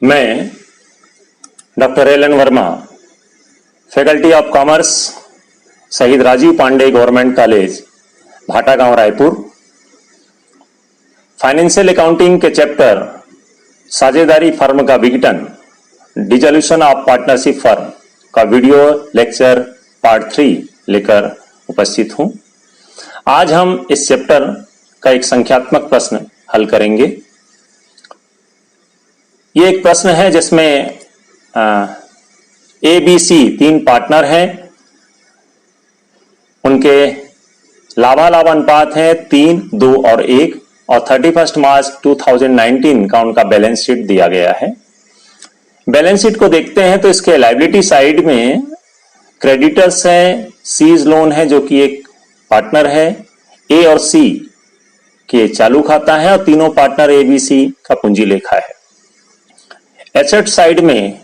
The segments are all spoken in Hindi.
मैं doctor L N Verma, faculty of commerce, Shaheed Rajiv Pandey government college, Bhatagaon, Raipur, financial accounting के चैप्टर साझेदारी फर्म का विघटन, डिसोल्यूशन ऑफ पार्टनरशिप फर्म का वीडियो लेक्चर पार्ट 3 लेकर उपस्थित हूं। आज हम इस चैप्टर का एक संख्यात्मक प्रश्न हल करेंगे। ये एक प्रश्न है जिसमें ABC 3 पार्टनर हैं, उनके लाभालाभ अनुपात है 3, 2 और 1 और 31 मार्च 2019 का उनका बैलेंस शीट दिया गया है। बैलेंस शीट को देखते हैं तो इसके लायबिलिटी साइड में क्रेडिटर्स है, सीज लोन है जो कि एक पार्टनर है, A और C के चालू खाता है और तीनों पार्टनर ABC का पूंजी लेखा है। एसेट साइड में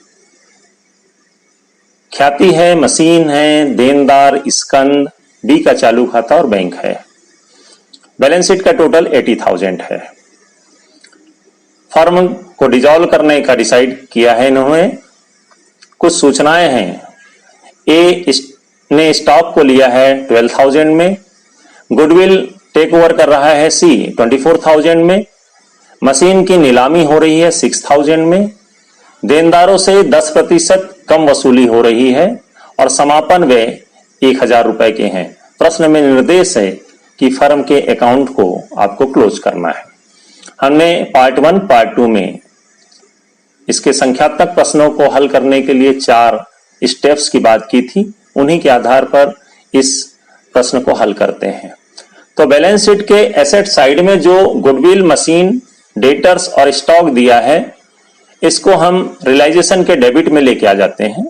ख्याति है, मशीन है, देनदार, स्कंद, B का चालू खाता और बैंक है। बैलेंस शीट का टोटल 80,000 है। फर्म को डिसॉल्व करने का डिसाइड किया है इन्होंने। कुछ सूचनाएं हैं। A ने स्टॉक को लिया है 12,000 में, गुडविल टेक ओवर कर रहा है C 24,000 में, मशीन की नीलामी हो रही है 6,000 में, देनदारों से 10% कम वसूली हो रही है और समापन व्यय 1,000 रुपए के हैं। प्रश्न में निर्देश है कि फर्म के अकाउंट को आपको क्लोज करना है। हमने पार्ट 1, पार्ट 2 में इसके संख्यात्मक प्रश्नों को हल करने के लिए 4 स्टेप्स की बात की थी। उन्हीं के आधार पर इस प्रश्न को हल करते हैं। तो बैलेंस शीट के एसेट साइड में जो गुडविल, मशीन, डेटर्स और स्टॉक दिया है, इसको हम रियलाइजेशन के डेबिट में लेके आ जाते हैं।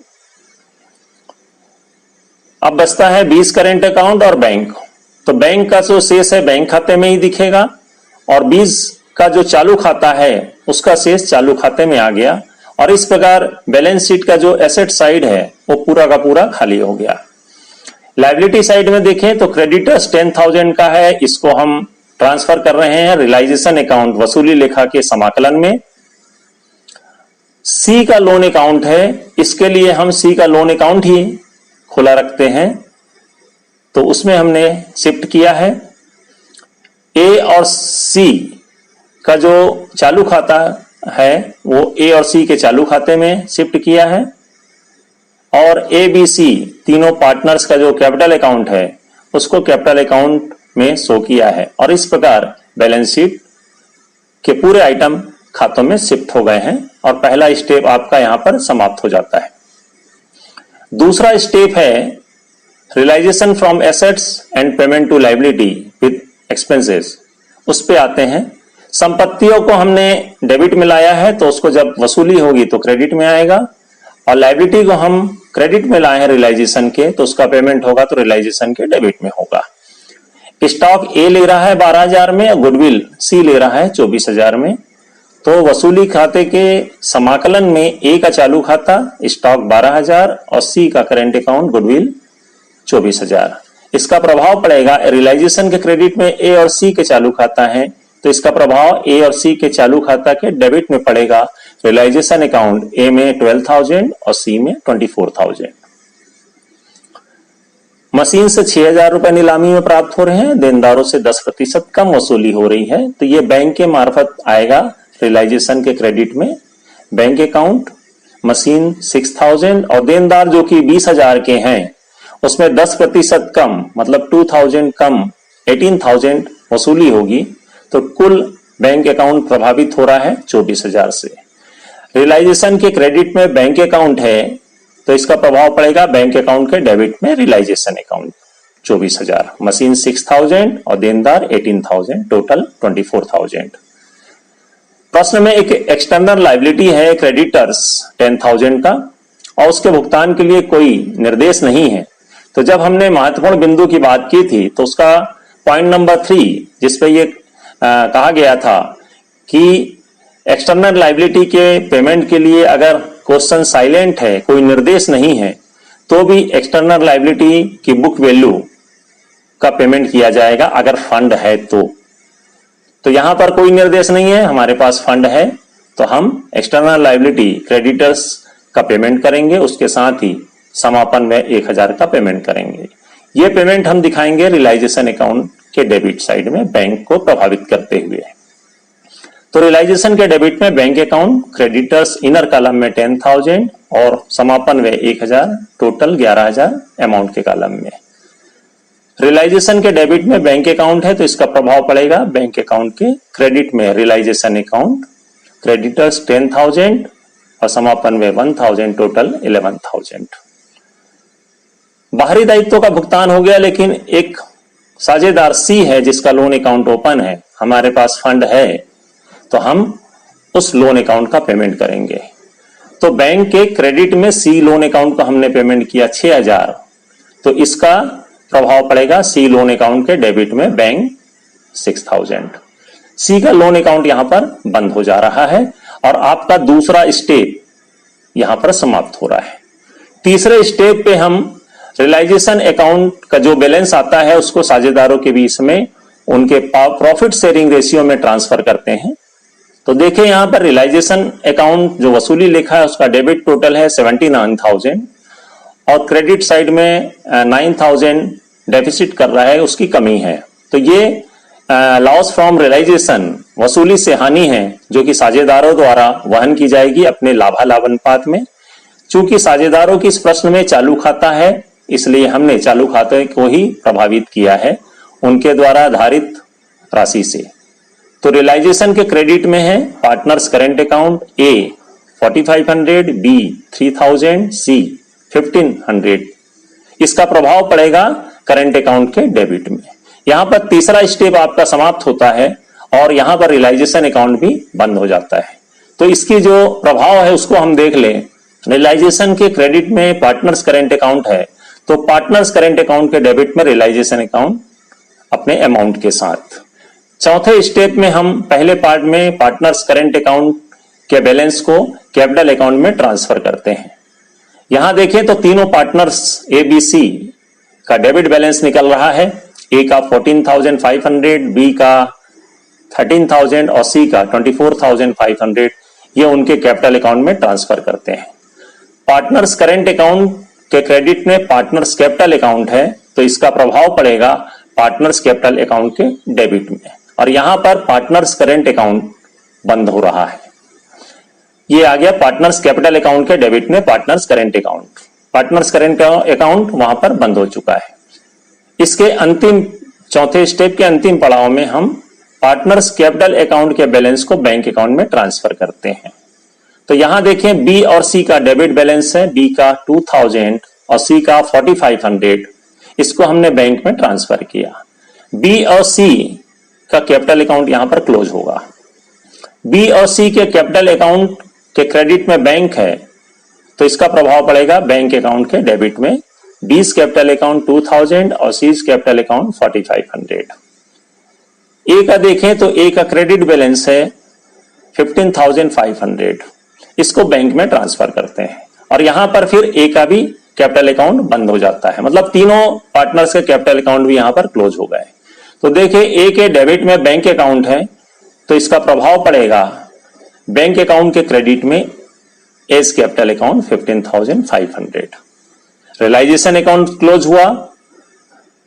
अब बचता है 20 करेंट अकाउंट और बैंक। तो बैंक का जो शेष है बैंक खाते में ही दिखेगा और 20 का जो चालू खाता है उसका शेष चालू खाते में आ गया और इस प्रकार बैलेंस शीट का जो एसेट साइड है वो पूरा का पूरा खाली हो गया। लायबिलिटी साइड में देखें तो क्रेडिटर्स 10,000 का है, इसको हम ट्रांसफर कर रहे हैं रियलाइजेशन अकाउंट वसूली लेखा के समाकलन में। C का लोन अकाउंट है, इसके लिए हम C का लोन अकाउंट ही खुला रखते हैं, तो उसमें हमने शिफ्ट किया है। A और C का जो चालू खाता है वो A और C के चालू खाते में शिफ्ट किया है और ABC तीनों पार्टनर्स का जो कैपिटल अकाउंट है उसको कैपिटल अकाउंट में शो किया है और इस प्रकार बैलेंस शीट के पूरे आइटम खातों में शिफ्ट हो गए हैं और पहला स्टेप आपका यहां पर समाप्त हो जाता है। दूसरा स्टेप है realisation from assets and payment to liability with expenses. उस पे आते हैं। संपत्तियों को हमने डेबिट में लाया है तो उसको जब वसूली होगी तो क्रेडिट में आएगा और लायबिलिटी को हम क्रेडिट में लाए हैं रियलाइजेशन के तो उसका पेमेंट होगा तो रियलाइजेशन के डेबिट में होगा। स्टॉक A ले रहा है 12,000 में और गुडविल C ले रहा है 24,000 में। तो वसूली खाते के समाकलन में A का चालू खाता स्टॉक 12,000 और C का करेंट अकाउंट गुडविल 24,000। इसका प्रभाव पड़ेगा रियलाइजेशन के क्रेडिट में A और C के चालू खाता है तो इसका प्रभाव A और C के चालू खाता के डेबिट में पड़ेगा। रियलाइजेशन अकाउंट A में 12,000 और C में 24,000। मशीन से 6,000 रुपए नीलामी में प्राप्त हो रहे हैं, देनदारों से 10% कम वसूली हो रही है तो ये बैंक के मार्फत आएगा रियलाइजेशन के क्रेडिट में। बैंक अकाउंट, मशीन 6,000 और देनदार जो कि 20,000 के हैं उसमें 10% कम मतलब 2,000 कम 18,000 वसूली होगी तो कुल बैंक अकाउंट प्रभावित हो रहा है 24,000 से। रियलाइजेशन के क्रेडिट में बैंक अकाउंट है तो इसका प्रभाव पड़ेगा बैंक अकाउंट के डेबिट में रियलाइजेशन अकाउंट 24,000, मशीन 6,000 और देनदार 18,000, टोटल 24,000। प्रश्न में एक एक्सटर्नल लायबिलिटी है क्रेडिटर्स 10,000 का और उसके भुगतान के लिए कोई निर्देश नहीं है। तो जब हमने महत्वपूर्ण बिंदु की बात की थी तो उसका पॉइंट नंबर 3 जिसपे ये कहा गया था कि एक्सटर्नल लायबिलिटी के पेमेंट के लिए अगर क्वेश्चन साइलेंट है, कोई निर्देश नहीं है, तो भी एक्सटर्नल लायबिलिटी की बुक वैल्यू का पेमेंट किया जाएगा अगर फंड है तो। तो यहां पर कोई निर्देश नहीं है, हमारे पास फंड है तो हम एक्सटर्नल लायबिलिटी क्रेडिटर्स का पेमेंट करेंगे, उसके साथ ही समापन में 1000 का पेमेंट करेंगे। ये पेमेंट हम दिखाएंगे रियलाइजेशन अकाउंट के डेबिट साइड में बैंक को प्रभावित करते हुए। तो रियलाइजेशन के डेबिट में bank account creditors inner column में 10,000 और समापन में 1000, टोटल 11,000 अमाउंट के कॉलम में। रियलाइजेशन के डेबिट में बैंक अकाउंट है तो इसका प्रभाव पड़ेगा बैंक अकाउंट के क्रेडिट में रियलाइजेशन अकाउंट क्रेडिटर्स 10,000 और समापन में 1,000, टोटल 11,000। बाहरी दायित्वों का भुगतान हो गया, लेकिन एक साझेदार सी है जिसका लोन अकाउंट ओपन है, हमारे पास फंड है, तो हम उस लोन अकाउंट का पेमेंट करेंगे। तो बैंक के क्रेडिट में सी लोन अकाउंट को हमने पेमेंट किया 6,000, तो इसका प्रभाव पड़ेगा सी लोन अकाउंट के डेबिट में बैंक 6,000। सी का लोन अकाउंट यहां पर बंद हो जा रहा है और आपका दूसरा स्टेप यहां पर समाप्त हो रहा है। तीसरे स्टेप पे हम रियलाइजेशन अकाउंट का जो बैलेंस आता है उसको साझेदारों के बीच में उनके प्रॉफिट शेयरिंग रेशियो में ट्रांसफर करते हैं। तो देखिए यहां पर रियलाइजेशन अकाउंट जो वसूली लिखा है उसका डेबिट टोटल है 79,000 और क्रेडिट साइड में 9,000 डेफिसिट कर रहा है, उसकी कमी है। तो ये लॉस फ्रॉम रियलाइजेशन वसूली से हानि है जो कि साझेदारों द्वारा वहन की जाएगी अपने लाभालाभ अनुपात में। चूंकि साझेदारों की इस प्रश्न में चालू खाता है, इसलिए हमने चालू खाते को ही प्रभावित किया है उनके द्वारा आधारित राशि से। तो रियलाइजेशन के क्रेडिट में है पार्टनर्स करेंट अकाउंट ए 4,500, बी 3,000, सी 1,500। इसका प्रभाव पड़ेगा करंट अकाउंट के डेबिट में। यहां पर तीसरा स्टेप आपका समाप्त होता है और यहां पर रियलाइजेशन अकाउंट भी बंद हो जाता है। तो इसकी जो प्रभाव है उसको हम देख लें। रियलाइजेशन के क्रेडिट में पार्टनर्स करेंट अकाउंट है, तो पार्टनर्स करेंट अकाउंट के डेबिट में रियलाइजेशन अकाउंट अपने अमाउंट के साथ। चौथे स्टेप में हम पहले पार्ट में पार्टनर्स करेंट अकाउंट के बैलेंस को कैपिटल अकाउंट में ट्रांसफर करते हैं। यहां देखें तो तीनों पार्टनर्स ए बी सी का डेबिट बैलेंस निकल रहा है। ए का 14,500, बी का 13,000 और सी का 24,500। ये उनके कैपिटल अकाउंट में ट्रांसफर करते हैं। पार्टनर्स करेंट अकाउंट के क्रेडिट में पार्टनर्स कैपिटल अकाउंट है, तो इसका प्रभाव पड़ेगा पार्टनर्स कैपिटल अकाउंट के डेबिट में और यहां पर पार्टनर्स करेंट अकाउंट बंद हो रहा है। ये आ गया पार्टनर्स कैपिटल अकाउंट के डेबिट में partners current account. Partners current account वहां पर बंद हो चुका है। इसके अंतिम चौथे स्टेप के अंतिम पड़ाव में हम पार्टनर्स कैपिटल अकाउंट के बैलेंस को बैंक अकाउंट में ट्रांसफर करते हैं। तो यहां देखें बी और सी का डेबिट बैलेंस है, बी का 2,000 और सी का 4,500। इसको हमने बैंक में ट्रांसफर किया। बी और सी का कैपिटल अकाउंट यहां पर क्लोज होगा। बी और सी के कैपिटल अकाउंट के क्रेडिट में बैंक है, तो इसका प्रभाव पड़ेगा बैंक अकाउंट के डेबिट में। बी's कैपिटल अकाउंट 2,000 और सी's कैपिटल अकाउंट 4,500। ए का देखें तो ए का क्रेडिट बैलेंस है 15,500। इसको बैंक में ट्रांसफर करते हैं और यहां पर फिर ए का भी कैपिटल अकाउंट बंद हो जाता है, मतलब तीनों पार्टनर्स के कैपिटल अकाउंट भी यहां पर क्लोज हो गए। तो देखिए ए के डेबिट में बैंक अकाउंट है, तो इसका प्रभाव पड़ेगा बैंक अकाउंट के क्रेडिट में as capital account 15,500। Realisation account close हुआ,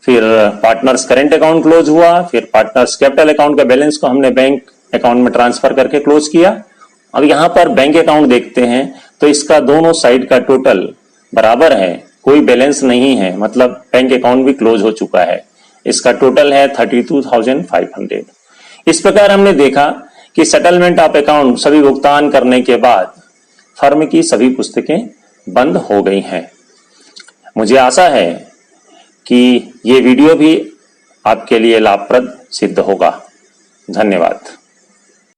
फिर पार्टनर्स करेंट अकाउंट क्लोज हुआ, फिर पार्टनर्स कैपिटल अकाउंट का बैलेंस को हमने बैंक अकाउंट में ट्रांसफर करके क्लोज किया। अब यहां पर बैंक अकाउंट देखते हैं तो इसका दोनों साइड का टोटल बराबर है, कोई बैलेंस नहीं है, मतलब बैंक अकाउंट भी क्लोज हो चुका है। इसका टोटल है 32,500। इस प्रकार हमने देखा कि सेटलमेंट ऑफ अकाउंट सभी भुगतान करने के बाद फर्म की सभी पुस्तकें बंद हो गई हैं। मुझे आशा है कि ये वीडियो भी आपके लिए लाभप्रद सिद्ध होगा। धन्यवाद।